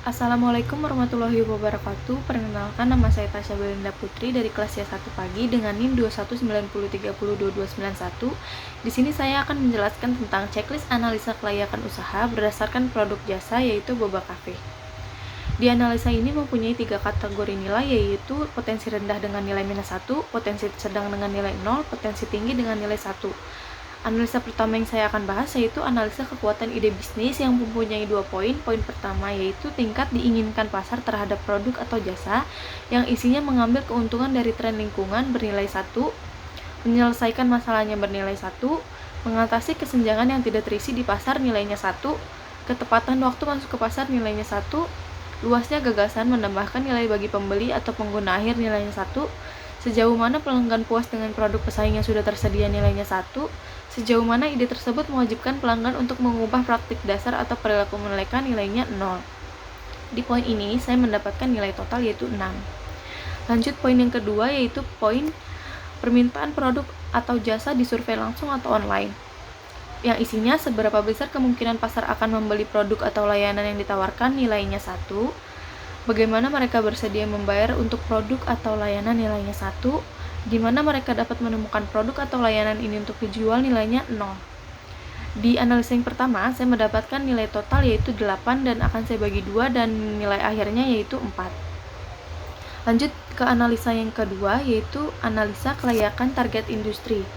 Assalamualaikum warahmatullahi wabarakatuh. Perkenalkan, nama saya Tasya Belinda Putri dari kelas C1 pagi dengan NIM 2190302291. Di sini saya akan menjelaskan tentang checklist analisa kelayakan usaha berdasarkan produk jasa, yaitu Boba Cafe. Di analisa ini mempunyai 3 kategori nilai, yaitu potensi rendah dengan nilai -1, potensi sedang dengan nilai 0, potensi tinggi dengan nilai 1. Analisa pertama yang saya akan bahas yaitu analisa kekuatan ide bisnis yang mempunyai 2 poin. Poin pertama yaitu tingkat diinginkan pasar terhadap produk atau jasa yang isinya mengambil keuntungan dari tren lingkungan bernilai 1, menyelesaikan masalahnya bernilai 1, mengatasi kesenjangan yang tidak terisi di pasar nilainya 1, ketepatan waktu masuk ke pasar nilainya 1, luasnya gagasan menambahkan nilai bagi pembeli atau pengguna akhir nilainya 1, sejauh mana pelanggan puas dengan produk pesaing yang sudah tersedia nilainya 1, sejauh mana ide tersebut mewajibkan pelanggan untuk mengubah praktik dasar atau perilaku mereka nilainya 0. Di poin ini saya mendapatkan nilai total yaitu 6. Lanjut poin yang kedua yaitu poin permintaan produk atau jasa di survei langsung atau online, yang isinya seberapa besar kemungkinan pasar akan membeli produk atau layanan yang ditawarkan nilainya 1, bagaimana mereka bersedia membayar untuk produk atau layanan nilainya 1, di mana mereka dapat menemukan produk atau layanan ini untuk dijual nilainya 0. Di analisa yang pertama, saya mendapatkan nilai total yaitu 8 dan akan saya bagi 2 dan nilai akhirnya yaitu 4. Lanjut ke analisa yang kedua yaitu analisa kelayakan target industri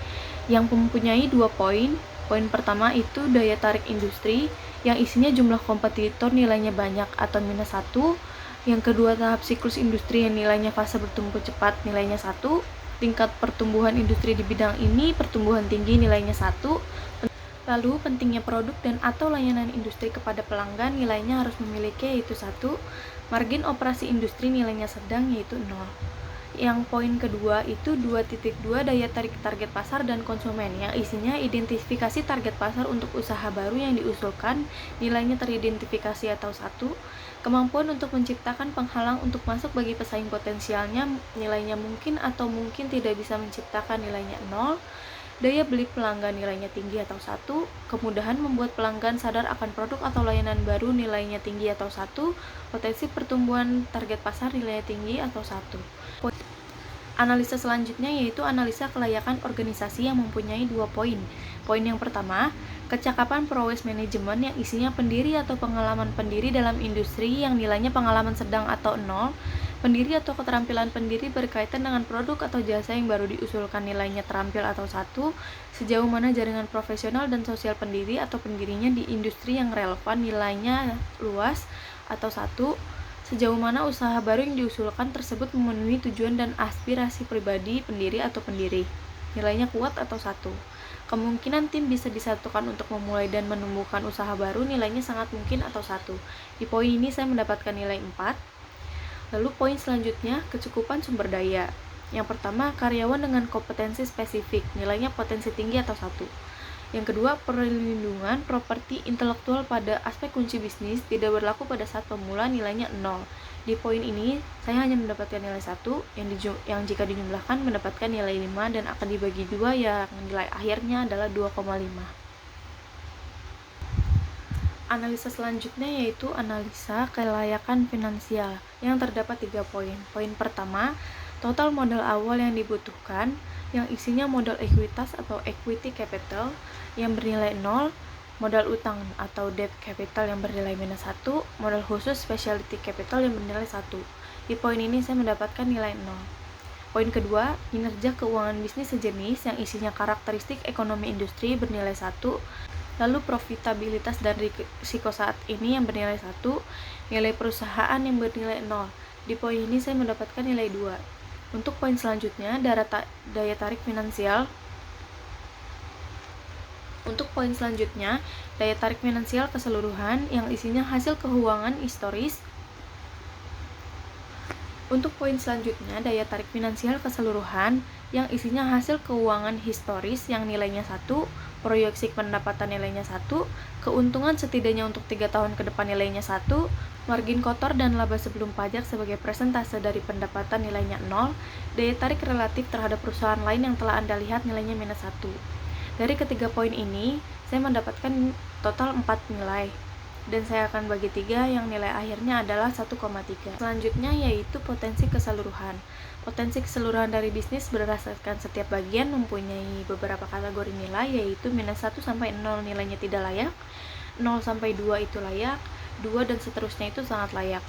yang mempunyai 2 poin. Poin pertama itu daya tarik industri yang isinya jumlah kompetitor nilainya banyak atau -1. Yang kedua, tahap siklus industri yang nilainya fase bertumbuh cepat nilainya 1, tingkat pertumbuhan industri di bidang ini pertumbuhan tinggi nilainya 1, lalu pentingnya produk dan atau layanan industri kepada pelanggan nilainya harus memiliki yaitu 1, margin operasi industri nilainya sedang yaitu 0. Yang poin kedua itu 2.2 daya tarik target pasar dan konsumen yang isinya identifikasi target pasar untuk usaha baru yang diusulkan nilainya teridentifikasi atau 1, kemampuan untuk menciptakan penghalang untuk masuk bagi pesaing potensialnya nilainya mungkin atau mungkin tidak bisa menciptakan nilainya 0, daya beli pelanggan nilainya tinggi atau 1, kemudahan membuat pelanggan sadar akan produk atau layanan baru nilainya tinggi atau 1, potensi pertumbuhan target pasar nilainya tinggi atau 1. Analisa selanjutnya yaitu analisa kelayakan organisasi yang mempunyai 2 poin. Poin yang pertama, kecakapan prowess manajemen yang isinya pendiri atau pengalaman pendiri dalam industri yang nilainya pengalaman sedang atau 0, pendiri atau keterampilan pendiri berkaitan dengan produk atau jasa yang baru diusulkan nilainya terampil atau 1, sejauh mana jaringan profesional dan sosial pendiri atau pendirinya di industri yang relevan nilainya luas atau 1, sejauh mana usaha baru yang diusulkan tersebut memenuhi tujuan dan aspirasi pribadi pendiri atau pendiri, nilainya kuat atau 1. Kemungkinan tim bisa disatukan untuk memulai dan menumbuhkan usaha baru nilainya sangat mungkin atau 1. Di poin ini saya mendapatkan nilai 4. Lalu poin selanjutnya, kecukupan sumber daya. Yang pertama, karyawan dengan kompetensi spesifik, nilainya potensi tinggi atau 1. Yang kedua, perlindungan properti intelektual pada aspek kunci bisnis tidak berlaku pada saat pemula nilainya 0. Di poin ini, saya hanya mendapatkan nilai 1, yang jika dijumlahkan mendapatkan nilai 5 dan akan dibagi 2 yang nilai akhirnya adalah 2,5. Analisa selanjutnya yaitu analisa kelayakan finansial yang terdapat 3 poin. Poin pertama, total modal awal yang dibutuhkan yang isinya modal ekuitas atau equity capital yang bernilai 0, modal utang atau debt capital yang bernilai -1, modal khusus specialty capital yang bernilai 1. Di poin ini saya mendapatkan nilai 0. Poin kedua, kinerja keuangan bisnis sejenis yang isinya karakteristik ekonomi industri bernilai 1, lalu profitabilitas dan risiko saat ini yang bernilai 1, nilai perusahaan yang bernilai 0. Di poin ini saya mendapatkan nilai 2. Untuk poin selanjutnya, daya tarik finansial. Untuk poin selanjutnya, daya tarik finansial keseluruhan yang isinya hasil keuangan historis. Untuk poin selanjutnya, daya tarik finansial keseluruhan yang isinya hasil keuangan historis yang nilainya 1, proyeksi pendapatan nilainya 1, keuntungan setidaknya untuk 3 tahun ke depan nilainya 1, margin kotor dan laba sebelum pajak sebagai persentase dari pendapatan nilainya 0, daya tarik relatif terhadap perusahaan lain yang telah Anda lihat nilainya -1. Dari ketiga poin ini, saya mendapatkan total 4 nilai. dan saya akan bagi 3 yang nilai akhirnya adalah 1,3. Selanjutnya yaitu potensi keseluruhan. Potensi keseluruhan dari bisnis berdasarkan setiap bagian mempunyai beberapa kategori nilai, yaitu minus 1 sampai 0 nilainya tidak layak, 0 sampai 2 itu layak, 2 dan seterusnya itu sangat layak.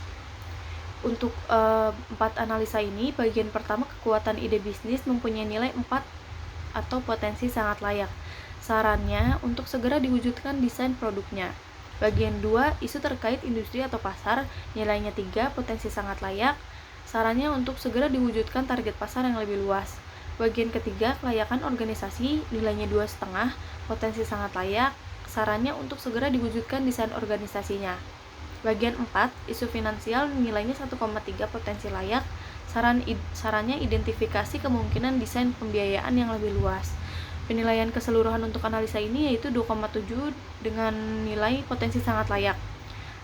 Untuk 4 analisa ini, bagian pertama kekuatan ide bisnis mempunyai nilai 4 atau potensi sangat layak. Sarannya untuk segera diwujudkan desain produknya. Bagian 2, isu terkait industri atau pasar, nilainya 3, potensi sangat layak. Sarannya untuk segera diwujudkan target pasar yang lebih luas. Bagian ketiga, kelayakan organisasi, nilainya 2,5, potensi sangat layak. Sarannya untuk segera diwujudkan desain organisasinya. Bagian 4, isu finansial, nilainya 1,3, potensi layak. Sarannya identifikasi kemungkinan desain pembiayaan yang lebih luas. Penilaian keseluruhan untuk analisa ini yaitu 2,7 dengan nilai potensi sangat layak.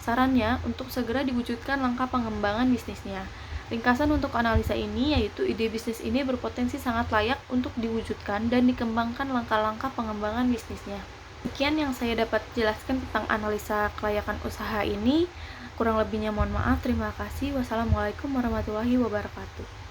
Sarannya untuk segera diwujudkan langkah pengembangan bisnisnya. Ringkasan untuk analisa ini yaitu ide bisnis ini berpotensi sangat layak untuk diwujudkan dan dikembangkan langkah-langkah pengembangan bisnisnya. Sekian yang saya dapat jelaskan tentang analisa kelayakan usaha ini. Kurang lebihnya mohon maaf. Terima kasih. Wassalamualaikum warahmatullahi wabarakatuh.